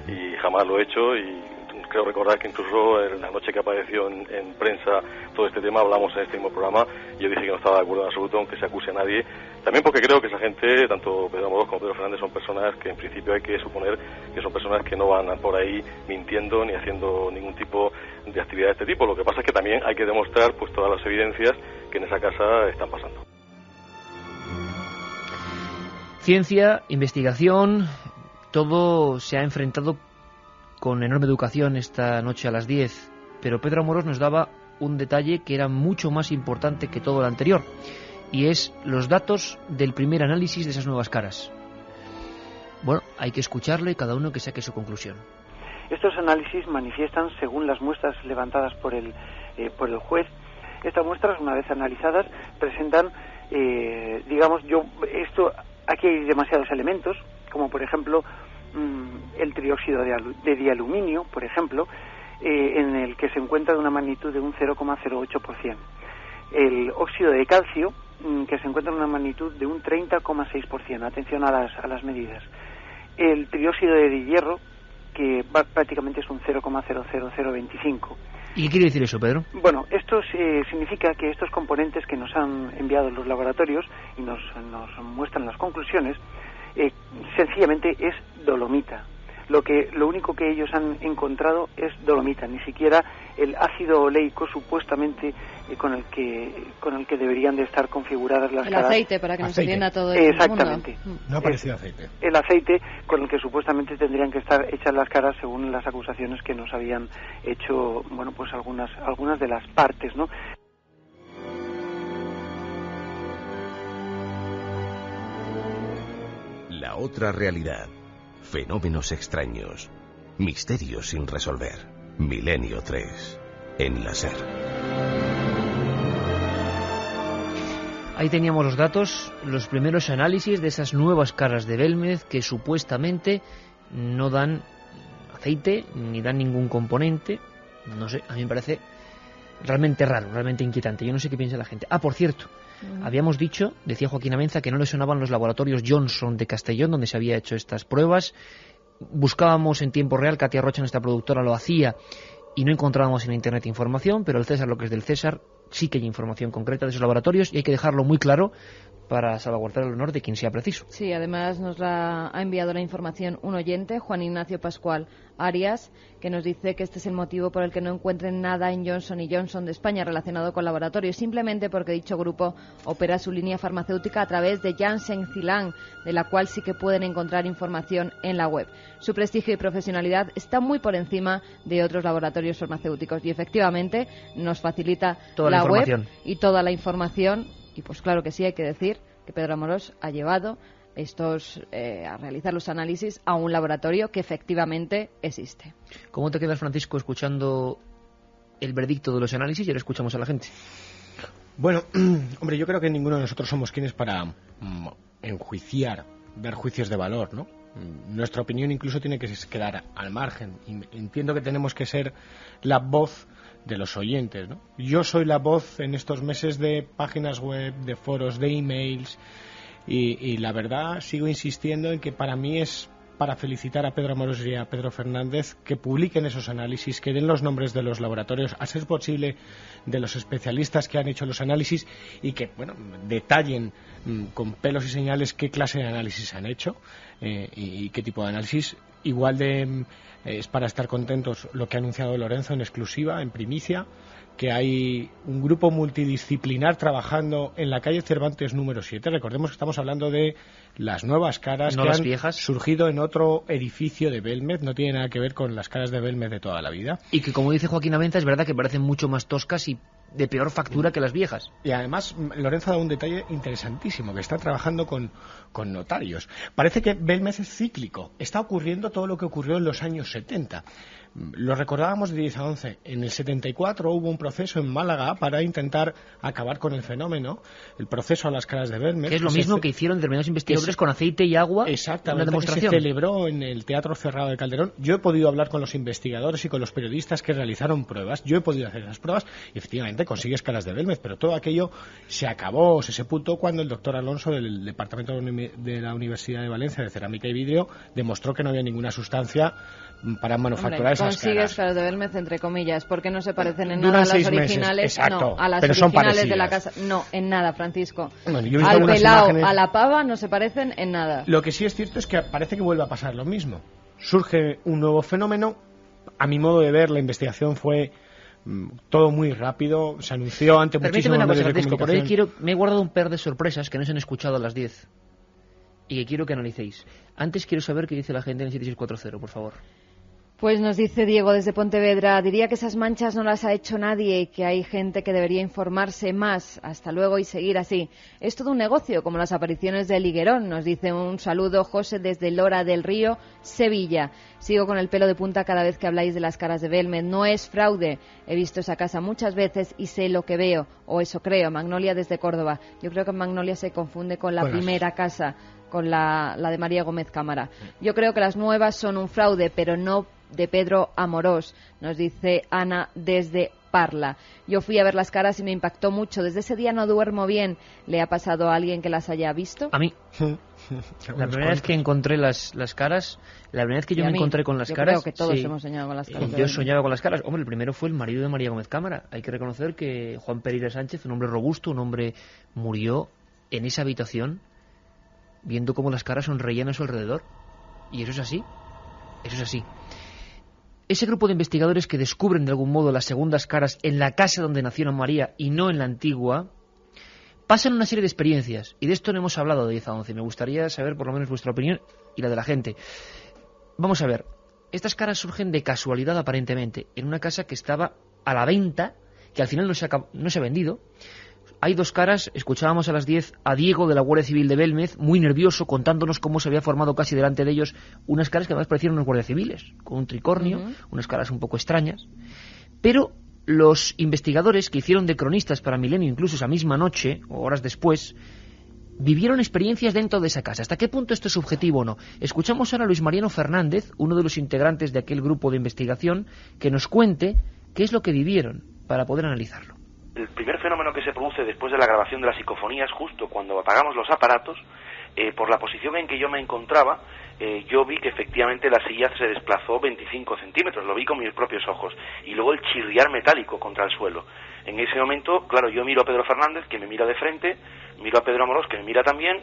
y jamás lo he hecho, y creo recordar que incluso en la noche que apareció en prensa todo este tema hablamos en este mismo programa, y yo dije que no estaba de acuerdo en absoluto aunque se acuse a nadie, también porque creo que esa gente, tanto Pedro Amorós como Pedro Fernández, son personas que en principio hay que suponer que son personas que no van por ahí mintiendo ni haciendo ningún tipo de actividad de este tipo. Lo que pasa es que también hay que demostrar pues todas las evidencias que en esa casa están pasando. Ciencia, investigación, todo se ha enfrentado con enorme educación esta noche a las 10, pero Pedro Amorós nos daba un detalle que era mucho más importante que todo lo anterior, y es los datos del primer análisis de esas nuevas caras. Bueno, hay que escucharle, cada uno que saque su conclusión. Estos análisis manifiestan, según las muestras levantadas por el juez, estas muestras, una vez analizadas, presentan, aquí hay demasiados elementos, como por ejemplo el trióxido de dialuminio, por ejemplo, en el que se encuentra de una magnitud de un 0,08%. El óxido de calcio, que se encuentra en una magnitud de un 30,6%. Atención a las medidas. El trióxido de hierro, que prácticamente es un 0,00025. ¿Y qué quiere decir eso, Pedro? Bueno, esto significa que estos componentes que nos han enviado los laboratorios y nos muestran las conclusiones, sencillamente es dolomita. Lo único que ellos han encontrado es dolomita, ni siquiera el ácido oleico supuestamente con el que deberían de estar configuradas las caras. El aceite, para que nos entienda todo el Exactamente. mundo. No ha aparecido aceite. El aceite con el que supuestamente tendrían que estar hechas las caras según las acusaciones que nos habían hecho, bueno, pues algunas de las partes, ¿no? La otra realidad. Fenómenos extraños. Misterios sin resolver. Milenio 3. En la SER. Ahí teníamos los datos, los primeros análisis de esas nuevas caras de Belmez que supuestamente no dan aceite ni dan ningún componente. No sé, a mí me parece realmente raro, realmente inquietante. Yo no sé qué piensa la gente. Por cierto, habíamos dicho, decía Joaquín Abenza, que no le sonaban los laboratorios Johnson de Castellón, donde se había hecho estas pruebas. Buscábamos en tiempo real, Katia Rocha, nuestra productora, lo hacía, y no encontrábamos en Internet información, pero el César, lo que es del César, sí que hay información concreta de esos laboratorios, y hay que dejarlo muy claro para salvaguardar el honor de quien sea preciso. Sí, además nos ha enviado la información un oyente, Juan Ignacio Pascual Arias, que nos dice que este es el motivo por el que no encuentren nada en Johnson & Johnson de España relacionado con laboratorios, simplemente porque dicho grupo opera su línea farmacéutica a través de Janssen Zilang, de la cual sí que pueden encontrar información en la web. Su prestigio y profesionalidad está muy por encima de otros laboratorios farmacéuticos, y efectivamente nos facilita toda la web y toda la información. Y pues claro que sí, hay que decir que Pedro Amorós ha llevado a realizar los análisis a un laboratorio que efectivamente existe. ¿Cómo te quedas, Francisco, escuchando el veredicto de los análisis? Y ahora escuchamos a la gente. Bueno, hombre, yo creo que ninguno de nosotros somos quienes para enjuiciar, dar juicios de valor, ¿no? Nuestra opinión incluso tiene que quedar al margen. Entiendo que tenemos que ser la voz de los oyentes, ¿no? Yo soy la voz en estos meses de páginas web, de foros, de emails, y la verdad sigo insistiendo en que para mí es para felicitar a Pedro Amorós y a Pedro Fernández, que publiquen esos análisis, que den los nombres de los laboratorios, a ser posible de los especialistas que han hecho los análisis, y que, bueno, detallen con pelos y señales qué clase de análisis han hecho y qué tipo de análisis. Igual de es para estar contentos lo que ha anunciado Lorenzo en exclusiva, en primicia, que hay un grupo multidisciplinar trabajando en la calle Cervantes número 7. Recordemos que estamos hablando de las nuevas caras, no que las han viejas, surgido en otro edificio de Belmez, no tiene nada que ver con las caras de Belmez de toda la vida. Y que, como dice Joaquín Avenza, es verdad que parecen mucho más toscas y de peor factura que las viejas. Y además Lorenzo da un detalle interesantísimo, que está trabajando con notarios. Parece que Belmez es cíclico, está ocurriendo todo lo que ocurrió en los años 70. Lo recordábamos de 10 a 11. En el 74 hubo un proceso en Málaga para intentar acabar con el fenómeno, el proceso a las caras de Belmez. Que es lo mismo que hicieron determinados investigadores con aceite y agua. Exactamente, una demostración. que se celebró en el Teatro Cerrado de Calderón. Yo he podido hablar con los investigadores y con los periodistas que realizaron pruebas. Yo he podido hacer esas pruebas y efectivamente consigues caras de Belmez, pero todo aquello se acabó, se sepultó cuando el doctor Alonso del Departamento de la Universidad de Valencia de Cerámica y Vidrio demostró que no había ninguna sustancia para manufacturar esas consigues caras de Belmez, entre comillas, porque no se parecen en duran nada a las 6 meses. originales. Exacto, no, a las pero originales de la casa. No, en nada, Francisco. Bueno, yo he visto al pelao, imágenes. a la pava no se parecen en nada. Lo que sí es cierto es que parece que vuelve a pasar lo mismo. Surge un nuevo fenómeno. A mi modo de ver, la investigación fue todo muy rápido. Se anunció ante muchísimos medios de comunicación. Por ahí me he guardado un par de sorpresas que no se han escuchado a las 10 y que quiero que analicéis. Antes quiero saber qué dice la gente en el 7640, por favor. Pues nos dice Diego desde Pontevedra, diría que esas manchas no las ha hecho nadie y que hay gente que debería informarse más. Hasta luego y seguir así. Es todo un negocio, como las apariciones del higuerón. Nos dice un saludo José desde Lora del Río, Sevilla. Sigo con el pelo de punta cada vez que habláis de las caras de Belmez. No es fraude. He visto esa casa muchas veces y sé lo que veo, o eso creo. Magnolia desde Córdoba. Yo creo que Magnolia se confunde con la primera casa, con la de María Gómez Cámara. Yo creo que las nuevas son un fraude, pero no de Pedro Amorós, nos dice Ana desde Parla. Yo fui a ver las caras y me impactó mucho. Desde ese día no duermo bien. ¿Le ha pasado a alguien que las haya visto? A mí. La primera vez que encontré las caras, la primera vez que yo me encontré con las caras... Creo que todos hemos soñado con las caras. Yo soñaba con las caras. Hombre, el primero fue el marido de María Gómez Cámara. Hay que reconocer que Juan Pereira Sánchez, un hombre robusto, un hombre, murió en esa habitación viendo cómo las caras sonreían a su alrededor. Y eso es así. Eso es así. Ese grupo de investigadores que descubren de algún modo las segundas caras en la casa donde nació María y no en la antigua, pasan una serie de experiencias. Y de esto no hemos hablado de 10 a 11. Me gustaría saber por lo menos vuestra opinión y la de la gente. Vamos a ver. Estas caras surgen de casualidad aparentemente, en una casa que estaba a la venta, que al final no se ha vendido. Hay dos caras, escuchábamos a las 10 a Diego de la Guardia Civil de Belmez, muy nervioso, contándonos cómo se había formado casi delante de ellos unas caras que además parecieron unos guardias civiles, con un tricornio, unas caras un poco extrañas. Pero los investigadores que hicieron de cronistas para Milenio, incluso esa misma noche, o horas después, vivieron experiencias dentro de esa casa. ¿Hasta qué punto esto es subjetivo o no? Escuchamos ahora a Luis Mariano Fernández, uno de los integrantes de aquel grupo de investigación, que nos cuente qué es lo que vivieron para poder analizarlo. El primer fenómeno que se produce después de la grabación de las psicofonías, justo cuando apagamos los aparatos, por la posición en que yo me encontraba, yo vi que efectivamente la silla se desplazó 25 centímetros, lo vi con mis propios ojos, y luego el chirriar metálico contra el suelo. En ese momento, claro, yo miro a Pedro Fernández, que me mira de frente, miro a Pedro Amorós, que me mira también,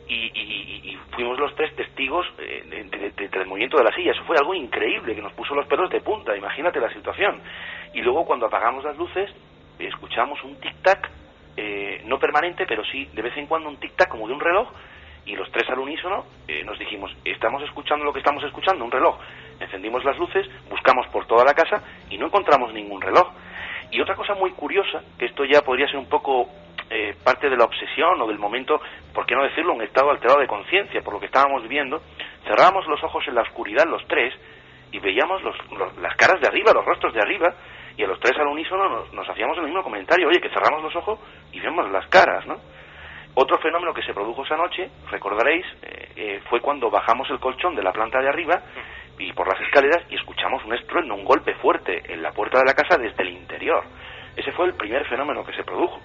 y fuimos los tres testigos del movimiento de la silla. Eso fue algo increíble, que nos puso los pelos de punta, imagínate la situación. Y luego cuando apagamos las luces, escuchamos un tic-tac, no permanente, pero sí de vez en cuando un tic-tac como de un reloj, y los tres al unísono nos dijimos, estamos escuchando lo que estamos escuchando, un reloj. Encendimos las luces, buscamos por toda la casa y no encontramos ningún reloj. Y otra cosa muy curiosa, que esto ya podría ser un poco parte de la obsesión o del momento, por qué no decirlo, un estado alterado de conciencia por lo que estábamos viviendo, cerrábamos los ojos en la oscuridad los tres y veíamos las caras de arriba, los rostros de arriba, y a los tres al unísono nos hacíamos el mismo comentario, oye, que cerramos los ojos y vemos las caras, ¿no? Otro fenómeno que se produjo esa noche, recordaréis, fue cuando bajamos el colchón de la planta de arriba y por las escaleras y escuchamos un estruendo, un golpe fuerte en la puerta de la casa desde el interior. Ese fue el primer fenómeno que se produjo.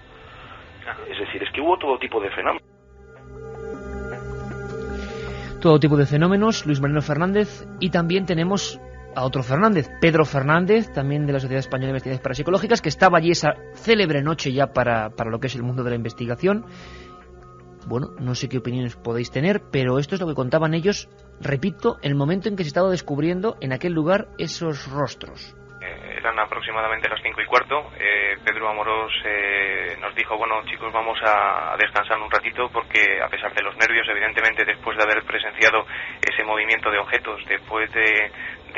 Es decir, es que hubo todo tipo de fenómenos. todo tipo de fenómenos, Luis Mariano Fernández, y también tenemos a otro Fernández, Pedro Fernández, también de la Sociedad Española de Investigaciones Parapsicológicas, que estaba allí esa célebre noche ya para lo que es el mundo de la investigación. Bueno, no sé qué opiniones podéis tener, pero esto es lo que contaban ellos, repito, en el momento en que se estaba descubriendo en aquel lugar esos rostros. Eran aproximadamente las 5:15. Pedro Amorós nos dijo, bueno, chicos, vamos a descansar un ratito porque a pesar de los nervios, evidentemente, después de haber presenciado ese movimiento de objetos, después de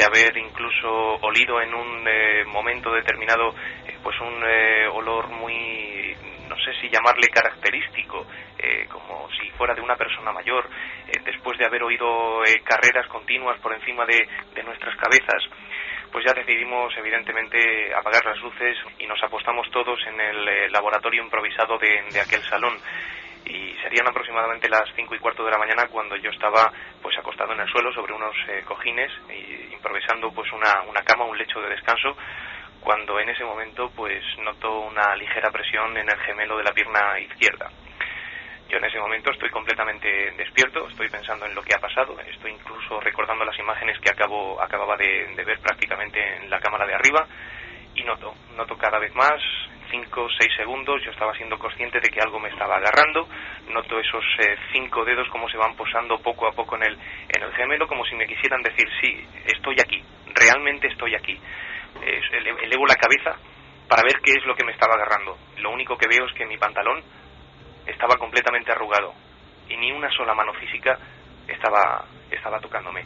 haber incluso olido en un momento determinado pues un olor muy, no sé si llamarle característico, como si fuera de una persona mayor, después de haber oído carreras continuas por encima de nuestras cabezas, pues ya decidimos evidentemente apagar las luces y nos apostamos todos en el laboratorio improvisado de aquel salón. Y serían aproximadamente las 5:15 de la mañana cuando yo estaba pues acostado en el suelo sobre unos cojines y improvisando pues una cama, un lecho de descanso, cuando en ese momento pues noto una ligera presión en el gemelo de la pierna izquierda. Yo en ese momento estoy completamente despierto, estoy pensando en lo que ha pasado, estoy incluso recordando las imágenes que acababa de ver prácticamente en la cámara de arriba, y noto cada vez más, 5 o 6 segundos, yo estaba siendo consciente de que algo me estaba agarrando, noto esos 5 dedos como se van posando poco a poco en el gemelo, como si me quisieran decir, sí, estoy aquí, realmente estoy aquí. Elevo la cabeza para ver qué es lo que me estaba agarrando. Lo único que veo es que mi pantalón estaba completamente arrugado y ni una sola mano física estaba tocándome.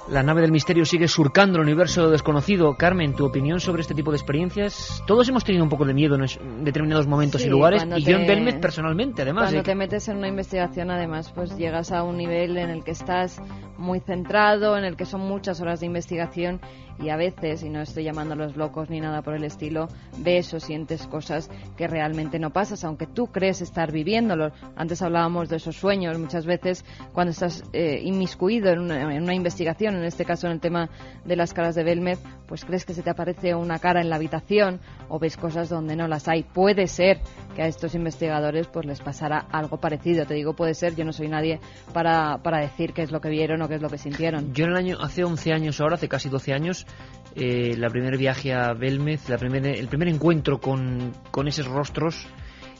La nave del misterio sigue surcando el universo desconocido. Carmen, ¿tu opinión sobre este tipo de experiencias? Todos hemos tenido un poco de miedo en determinados momentos y lugares, y yo en Belmez personalmente, además. Cuando te metes en una investigación, además, pues llegas a un nivel en el que estás muy centrado, en el que son muchas horas de investigación, y a veces, y no estoy llamándolos locos ni nada por el estilo, ves o sientes cosas que realmente no pasas, aunque tú crees estar viviéndolos. Antes hablábamos de esos sueños. Muchas veces cuando estás inmiscuido en una investigación, en este caso en el tema de las caras de Belmez, pues crees que se te aparece una cara en la habitación o ves cosas donde no las hay. Puede ser que a estos investigadores pues les pasara algo parecido. Te digo puede ser, yo no soy nadie para decir qué es lo que vieron o qué es lo que sintieron. Yo hace 11 años ahora, hace casi 12 años, la primer viaje a Belmez, el primer encuentro con esos rostros,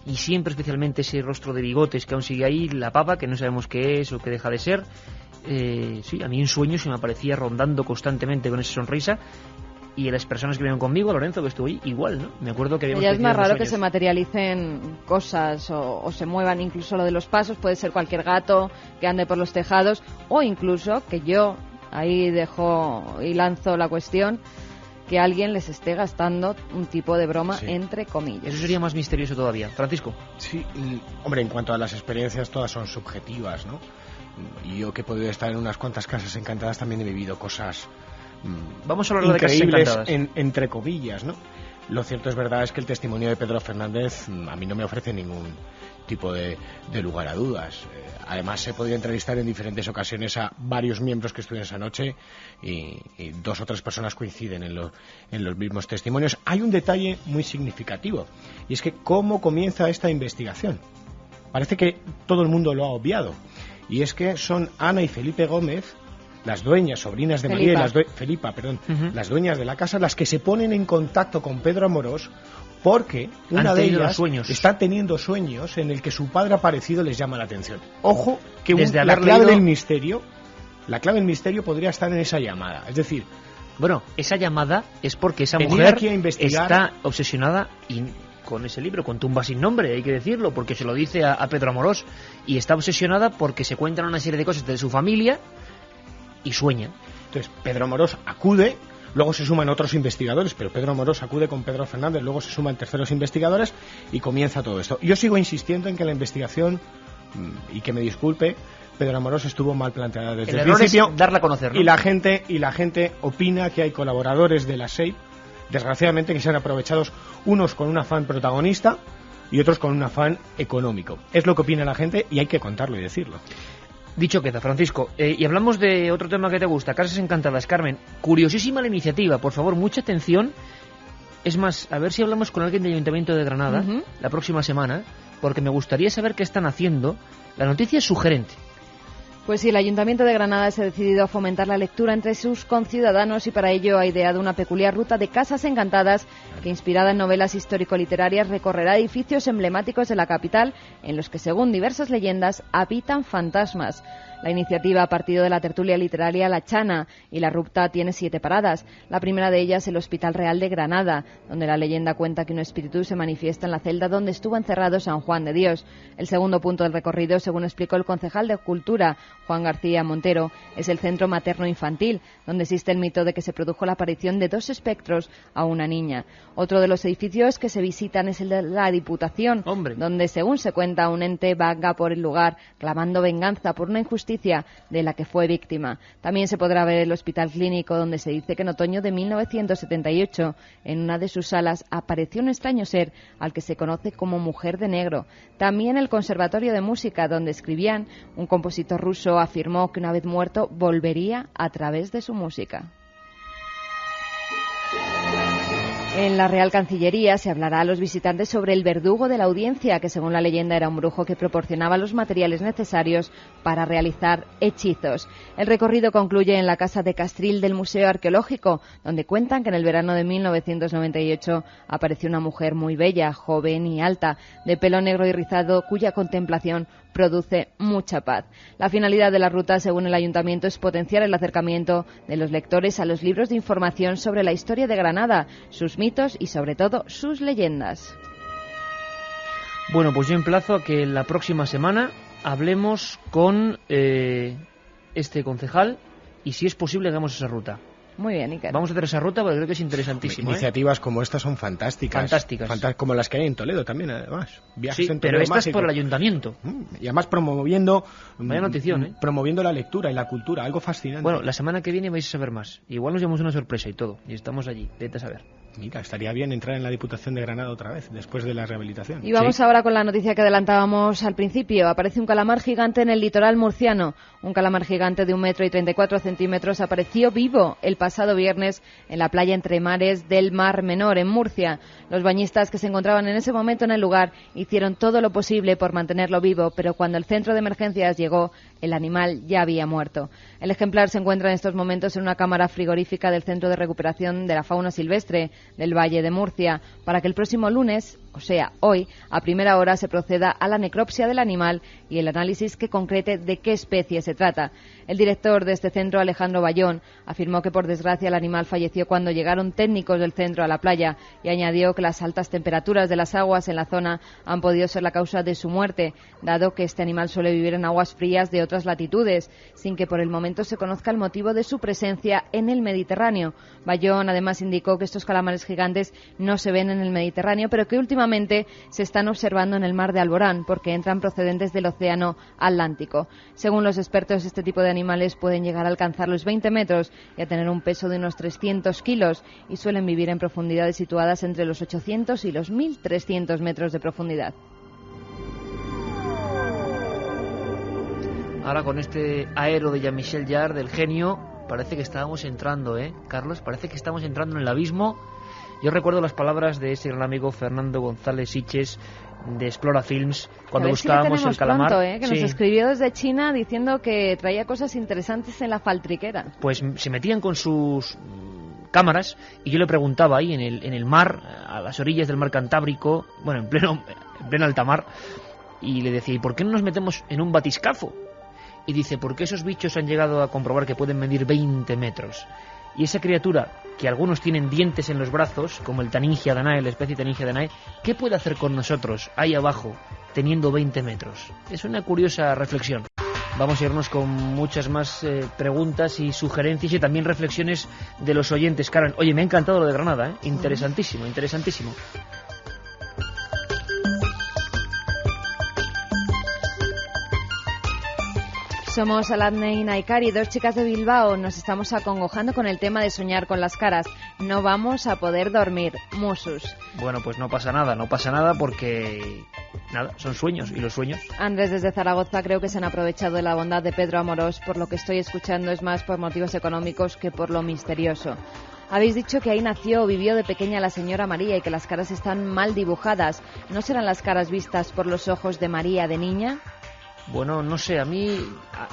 y siempre especialmente ese rostro de bigotes que aún sigue ahí, la papa, que no sabemos qué es o qué deja de ser. Sí, a mí en sueños se me aparecía rondando constantemente con esa sonrisa, y a las personas que vinieron conmigo, a Lorenzo, que estuvo ahí, igual, ¿no? Me acuerdo que habíamos... Ya es más raro que se materialicen cosas o se muevan, incluso lo de los pasos, puede ser cualquier gato que ande por los tejados, o incluso que yo ahí dejo y lanzo la cuestión, que alguien les esté gastando un tipo de broma, sí, entre comillas. Eso sería más misterioso todavía. Francisco. Sí, hombre, en cuanto a las experiencias, todas son subjetivas, ¿no? Y yo, que he podido estar en unas cuantas casas encantadas, también he vivido cosas vamos a hablar increíbles, de casas encantadas, entre comillas, ¿no? Lo cierto es verdad es que el testimonio de Pedro Fernández a mí no me ofrece ningún tipo de lugar a dudas. Además, he podido entrevistar en diferentes ocasiones a varios miembros que estuvieron esa noche, y 2 o 3 personas coinciden en los mismos testimonios. Hay un detalle muy significativo, y es que cómo comienza esta investigación. Parece que todo el mundo lo ha obviado, y es que son Ana y Felipe Gómez, las dueñas, sobrinas de María, las dueñas de la casa, las que se ponen en contacto con Pedro Amorós, porque una de ellas está teniendo sueños en el que su padre aparecido les llama la atención. Ojo, que la clave del misterio podría estar en esa llamada. Es decir, bueno, esa llamada es porque esa mujer está obsesionada con ese libro, con Tumba sin nombre, hay que decirlo, porque se lo dice a Pedro Amorós, y está obsesionada porque se cuentan una serie de cosas de su familia y sueña. Entonces Pedro Amorós acude, luego se suman otros investigadores, pero Pedro Amorós acude con Pedro Fernández, luego se suman terceros investigadores y comienza todo esto. Yo sigo insistiendo en que la investigación, y que me disculpe, Pedro Amorós estuvo mal planteada desde el principio, darla a conocer, ¿no? y la gente opina que hay colaboradores de la SEIP, desgraciadamente, que se han aprovechados, unos con un afán protagonista y otros con un afán económico. Es lo que opina la gente, y hay que contarlo y decirlo. Dicho queda, Francisco. Y hablamos de otro tema que te gusta, Casas Encantadas. Carmen, curiosísima la iniciativa, por favor, mucha atención, Es más, a ver si hablamos con alguien del Ayuntamiento de Granada la próxima semana, porque me gustaría saber qué están haciendo. La noticia es sugerente. Pues sí, el Ayuntamiento de Granada se ha decidido a fomentar la lectura entre sus conciudadanos y para ello ha ideado una peculiar ruta de casas encantadas que, inspirada en novelas histórico-literarias, recorrerá edificios emblemáticos de la capital en los que, según diversas leyendas, habitan fantasmas. La iniciativa ha partido de la tertulia literaria La Chana y la ruta tiene 7 paradas. La primera de ellas, el Hospital Real de Granada, donde la leyenda cuenta que un espíritu se manifiesta en la celda donde estuvo encerrado San Juan de Dios. El segundo punto del recorrido, según explicó el concejal de Cultura, Juan García Montero, es el Centro Materno-Infantil, donde existe el mito de que se produjo la aparición de 2 espectros a una niña. Otro de los edificios que se visitan es el de la Diputación, donde, según se cuenta, un ente vaga por el lugar clamando venganza por una injusticia de la que fue víctima. También se podrá ver el Hospital Clínico, donde se dice que en otoño de 1978, en una de sus salas, apareció un extraño ser al que se conoce como Mujer de Negro. También el Conservatorio de Música, donde escribían, un compositor ruso afirmó que una vez muerto volvería a través de su música. En la Real Cancillería se hablará a los visitantes sobre el verdugo de la audiencia, que según la leyenda era un brujo que proporcionaba los materiales necesarios para realizar hechizos. El recorrido concluye en la Casa de Castril del Museo Arqueológico, donde cuentan que en el verano de 1998 apareció una mujer muy bella, joven y alta, de pelo negro y rizado, cuya contemplación produce mucha paz. La finalidad de la ruta, según el Ayuntamiento, es potenciar el acercamiento de los lectores a los libros de información sobre la historia de Granada, sus mitos y, sobre todo, sus leyendas. Bueno, pues yo emplazo a que la próxima semana hablemos con este concejal y, si es posible, hagamos esa ruta. Muy bien, Iker. Vamos a hacer esa ruta porque creo que es interesantísimo. Iniciativas como estas son fantásticas. Como las que hay en Toledo también, además. Viajes en Toledo, pero esta es por el ayuntamiento. Y además promoviendo... Vaya notición, promoviendo la lectura y la cultura, algo fascinante. Bueno, la semana que viene vais a saber más. Igual nos llevamos una sorpresa y todo. Y estamos allí, vete a saber. Mira, estaría bien entrar en la Diputación de Granada otra vez, después de la rehabilitación. Y vamos ahora con la noticia que adelantábamos al principio. Aparece un calamar gigante en el litoral murciano. Un calamar gigante de 1,34 m apareció vivo el pasado viernes en la playa Entre Mares del Mar Menor, en Murcia. Los bañistas que se encontraban en ese momento en el lugar hicieron todo lo posible por mantenerlo vivo, pero cuando el centro de emergencias llegó, el animal ya había muerto. El ejemplar se encuentra en estos momentos en una cámara frigorífica del Centro de Recuperación de la Fauna Silvestre del Valle de Murcia, para que el próximo lunes, o sea, hoy, a primera hora, se proceda a la necropsia del animal y el análisis que concrete de qué especie se trata. El director de este centro, Alejandro Bayón, afirmó que por desgracia el animal falleció cuando llegaron técnicos del centro a la playa y añadió que las altas temperaturas de las aguas en la zona han podido ser la causa de su muerte, dado que este animal suele vivir en aguas frías de otras latitudes, sin que por el momento se conozca el motivo de su presencia en el Mediterráneo. Bayón además indicó que estos calamares gigantes no se ven en el Mediterráneo, pero que últimamente se están observando en el mar de Alborán, porque entran procedentes del océano Atlántico. Según los expertos, este tipo de animales pueden llegar a alcanzar los 20 metros y a tener un peso de unos 300 kilos y suelen vivir en profundidades situadas entre los 800 y los 1.300 metros de profundidad. Ahora con este aero de Jean-Michel Jarre, del genio, parece que estábamos entrando, Carlos, parece que estamos entrando en el abismo. Yo recuerdo las palabras de ese gran amigo Fernando González Siches de Explora Films cuando buscábamos el calamar. Pronto, que nos escribió desde China diciendo que traía cosas interesantes en la faltriquera. Pues se metían con sus cámaras y yo le preguntaba ahí en el mar, a las orillas del mar Cantábrico, bueno, en pleno alta mar, y le decía, ¿y por qué no nos metemos en un batiscafo? Y dice, porque esos bichos han llegado a comprobar que pueden medir 20 metros. Y esa criatura, que algunos tienen dientes en los brazos, como el Taningia danae, la especie Taningia danae, ¿qué puede hacer con nosotros, ahí abajo, teniendo 20 metros? Es una curiosa reflexión. Vamos a irnos con muchas más preguntas y sugerencias y también reflexiones de los oyentes. Karen, oye, me ha encantado lo de Granada, Interesantísimo, interesantísimo. Somos Aladne y Naikari, 2 chicas de Bilbao. Nos estamos acongojando con el tema de soñar con las caras. No vamos a poder dormir. Musus. Bueno, pues no pasa nada porque... Nada, son sueños y los sueños. Andrés desde Zaragoza, creo que se han aprovechado de la bondad de Pedro Amorós. Por lo que estoy escuchando es más por motivos económicos que por lo misterioso. Habéis dicho que ahí nació o vivió de pequeña la señora María y que las caras están mal dibujadas. ¿No serán las caras vistas por los ojos de María de niña? Bueno, no sé, a mí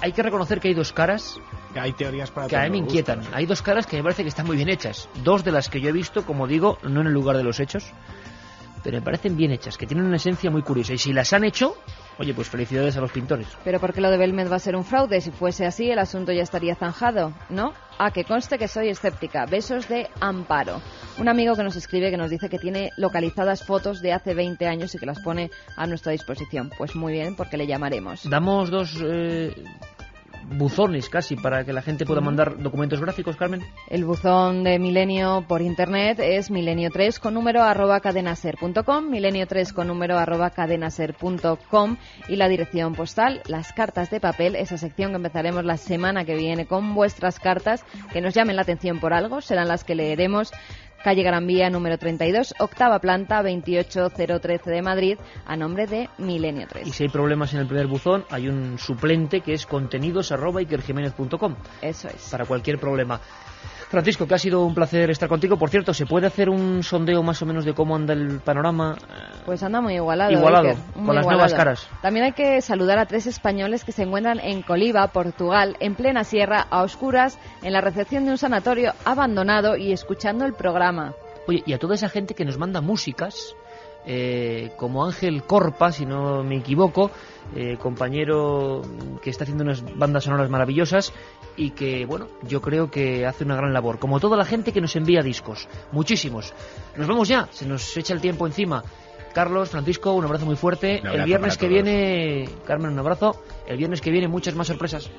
hay que reconocer que hay dos caras hay teorías para que a mí me inquietan. Hay dos caras que me parece que están muy bien hechas. Dos de las que yo he visto, como digo, no en el lugar de los hechos, pero me parecen bien hechas, que tienen una esencia muy curiosa. Y si las han hecho, oye, pues felicidades a los pintores. Pero ¿por qué lo de Belmez va a ser un fraude? Si fuese así, el asunto ya estaría zanjado, ¿no? Que conste que soy escéptica. Besos de Amparo. Un amigo que nos escribe, que nos dice que tiene localizadas fotos de hace 20 años y que las pone a nuestra disposición. Pues muy bien, porque le llamaremos. Damos dos buzones casi para que la gente pueda mandar documentos gráficos, Carmen. El buzón de Milenio por internet es milenio3 con número @cadenaser.com, milenio3 con número @cadenaser.com, y la dirección postal, las cartas de papel, esa sección que empezaremos la semana que viene con vuestras cartas que nos llamen la atención por algo, serán las que leeremos. Calle Gran Vía, número 32, octava planta, 28013 de Madrid, a nombre de Milenio 3. Y si hay problemas en el primer buzón, hay un suplente que es contenidos@ikerjimenez.com. Eso es. Para cualquier problema. Francisco, que ha sido un placer estar contigo. Por cierto, ¿se puede hacer un sondeo más o menos de cómo anda el panorama? Pues anda muy igualado. Igualado, muy con las nuevas caras. También hay que saludar a 3 españoles que se encuentran en Coliba, Portugal, en plena sierra, a oscuras, en la recepción de un sanatorio abandonado y escuchando el programa. Oye, y a toda esa gente que nos manda músicas, como Ángel Corpa, si no me equivoco, compañero que está haciendo unas bandas sonoras maravillosas y que, bueno, yo creo que hace una gran labor, como toda la gente que nos envía discos, muchísimos. Nos vemos ya, se nos echa el tiempo encima. Carlos, Francisco, un abrazo muy fuerte. El viernes que viene, Carmen, un abrazo. El viernes que viene muchas más sorpresas.